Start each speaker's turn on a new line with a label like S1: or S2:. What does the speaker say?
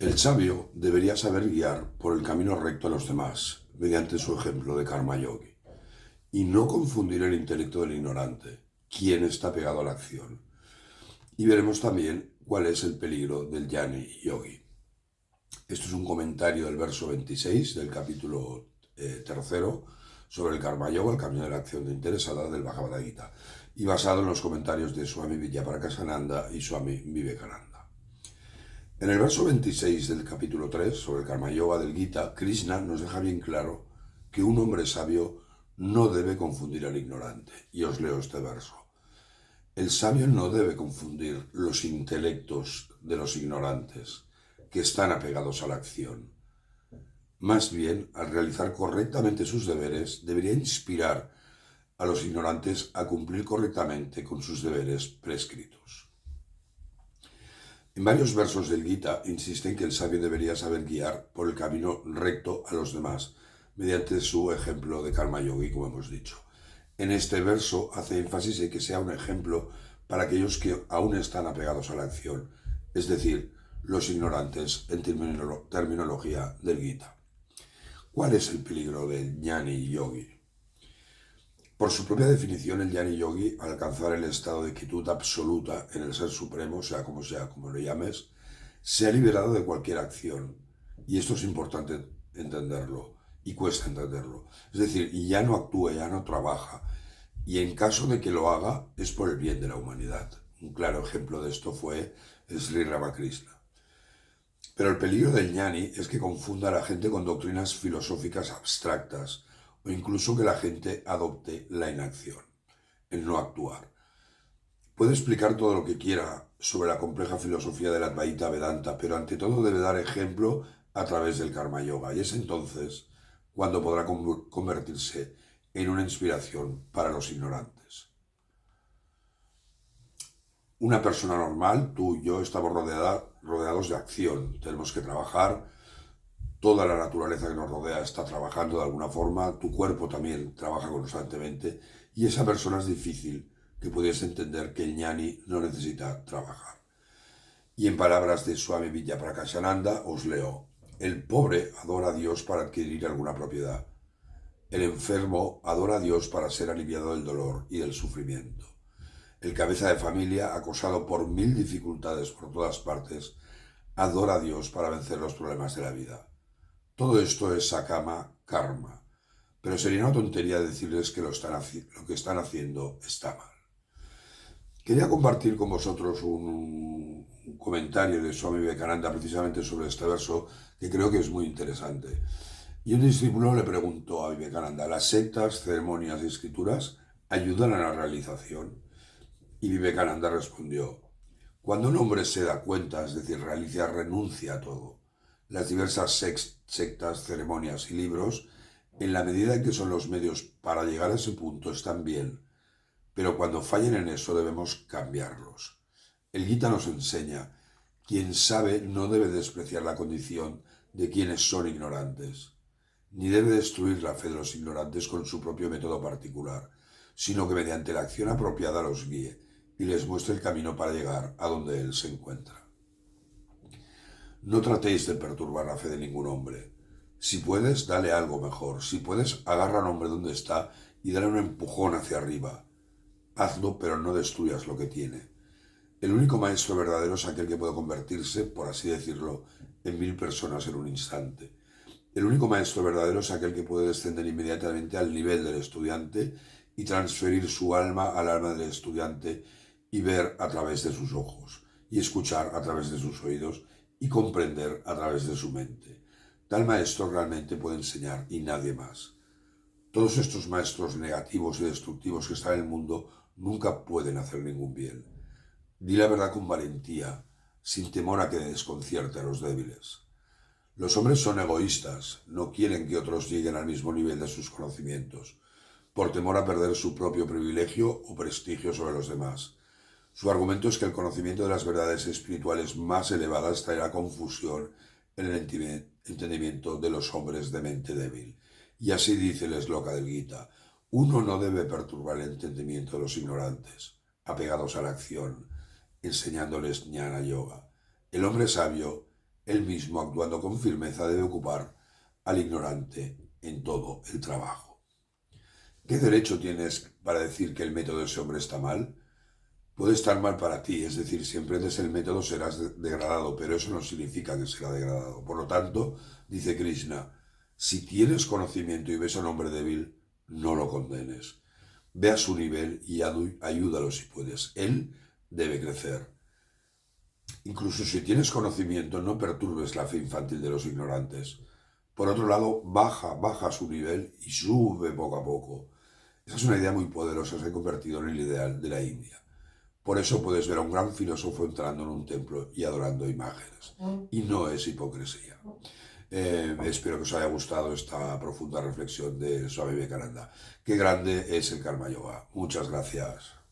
S1: El sabio debería saber guiar por el camino recto a los demás, mediante su ejemplo de Karma Yogi, y no confundir el intelecto del ignorante, quien está pegado a la acción. Y veremos también cuál es el peligro del Jnani Yogi. Esto es un comentario del verso 26 del capítulo tercero sobre el Karma Yoga, el camino de la acción interesada del Bhagavad Gita, y basado en los comentarios de Swami Vidyaprakashananda y Swami Vivekananda. En el verso 26 del capítulo 3 sobre el Karma Yoga del Gita, Krishna nos deja bien claro que un hombre sabio no debe confundir al ignorante. Y os leo este verso. El sabio no debe confundir los intelectos de los ignorantes, que están apegados a la acción. Más bien, al realizar correctamente sus deberes, debería inspirar a los ignorantes a cumplir correctamente con sus deberes prescritos. En varios versos del Gita insisten que el sabio debería saber guiar por el camino recto a los demás, mediante su ejemplo de Karma Yogi, como hemos dicho. En este verso hace énfasis en que sea un ejemplo para aquellos que aún están apegados a la acción, es decir, los ignorantes en terminología del Gita. ¿Cuál es el peligro del Jnani Yogi? Por su propia definición, el Jnani Yogi, al alcanzar el estado de quietud absoluta en el Ser Supremo, sea, como lo llames, se ha liberado de cualquier acción. Y esto es importante entenderlo, y cuesta entenderlo. Es decir, ya no actúa, ya no trabaja, y en caso de que lo haga, es por el bien de la humanidad. Un claro ejemplo de esto fue Sri Ramakrishna. Pero el peligro del ñani es que confunda a la gente con doctrinas filosóficas abstractas o incluso que la gente adopte la inacción, el no actuar. Puede explicar todo lo que quiera sobre la compleja filosofía del Advaita Vedanta, pero ante todo debe dar ejemplo a través del Karma Yoga, y es entonces cuando podrá convertirse en una inspiración para los ignorantes. Una persona normal, tú y yo, estamos rodeados de acción. Tenemos que trabajar, toda la naturaleza que nos rodea está trabajando de alguna forma, tu cuerpo también trabaja constantemente, y esa persona es difícil que pudiese entender que el ñani no necesita trabajar. Y en palabras de Swami Vidyaprakashananda os leo: el pobre adora a Dios para adquirir alguna propiedad. El enfermo adora a Dios para ser aliviado del dolor y del sufrimiento. El cabeza de familia, acosado por 1000 dificultades por todas partes, adora a Dios para vencer los problemas de la vida. Todo esto es sakama karma, pero sería una tontería decirles que lo que están haciendo está mal. Quería compartir con vosotros un comentario de Swami Vivekananda precisamente sobre este verso que creo que es muy interesante. Y un discípulo le preguntó a Vivekananda: ¿las sectas, ceremonias y escrituras ayudan a la realización? Y Vivekananda respondió: cuando un hombre se da cuenta, es decir, renuncia a todo, las diversas sectas, ceremonias y libros, en la medida en que son los medios para llegar a ese punto, están bien, pero cuando fallen en eso debemos cambiarlos. El Gita nos enseña: quien sabe no debe despreciar la condición de quienes son ignorantes, ni debe destruir la fe de los ignorantes con su propio método particular, sino que mediante la acción apropiada los guíe y les muestre el camino para llegar a donde él se encuentra. No tratéis de perturbar la fe de ningún hombre. Si puedes, dale algo mejor. Si puedes, agarra al hombre donde está y dale un empujón hacia arriba. Hazlo, pero no destruyas lo que tiene. El único maestro verdadero es aquel que puede convertirse, por así decirlo, en 1000 personas en un instante. El único maestro verdadero es aquel que puede descender inmediatamente al nivel del estudiante y transferir su alma al alma del estudiante y ver a través de sus ojos, y escuchar a través de sus oídos y comprender a través de su mente. Tal maestro realmente puede enseñar y nadie más. Todos estos maestros negativos y destructivos que están en el mundo nunca pueden hacer ningún bien. Di la verdad con valentía, sin temor a que desconcierte a los débiles. Los hombres son egoístas, no quieren que otros lleguen al mismo nivel de sus conocimientos, por temor a perder su propio privilegio o prestigio sobre los demás. Su argumento es que el conocimiento de las verdades espirituales más elevadas traerá confusión en el entendimiento de los hombres de mente débil. Y así dice el esloka del Gita: uno no debe perturbar el entendimiento de los ignorantes, apegados a la acción, enseñándoles jnana yoga. El hombre sabio Él mismo, actuando con firmeza, debe ocupar al ignorante en todo el trabajo. ¿Qué derecho tienes para decir que el método de ese hombre está mal? Puede estar mal para ti, es decir, si emprendes el método serás degradado, pero eso no significa que será degradado. Por lo tanto, dice Krishna, si tienes conocimiento y ves a un hombre débil, no lo condenes. Ve a su nivel y ayúdalo si puedes. Él debe crecer. Incluso si tienes conocimiento, no perturbes la fe infantil de los ignorantes. Por otro lado, baja su nivel y sube poco a poco. Esa es una idea muy poderosa, se ha convertido en el ideal de la India. Por eso puedes ver a un gran filósofo entrando en un templo y adorando imágenes. Y no es hipocresía. Espero que os haya gustado esta profunda reflexión de Swami Vivekananda. Qué grande es el Karma Yoga. Muchas gracias.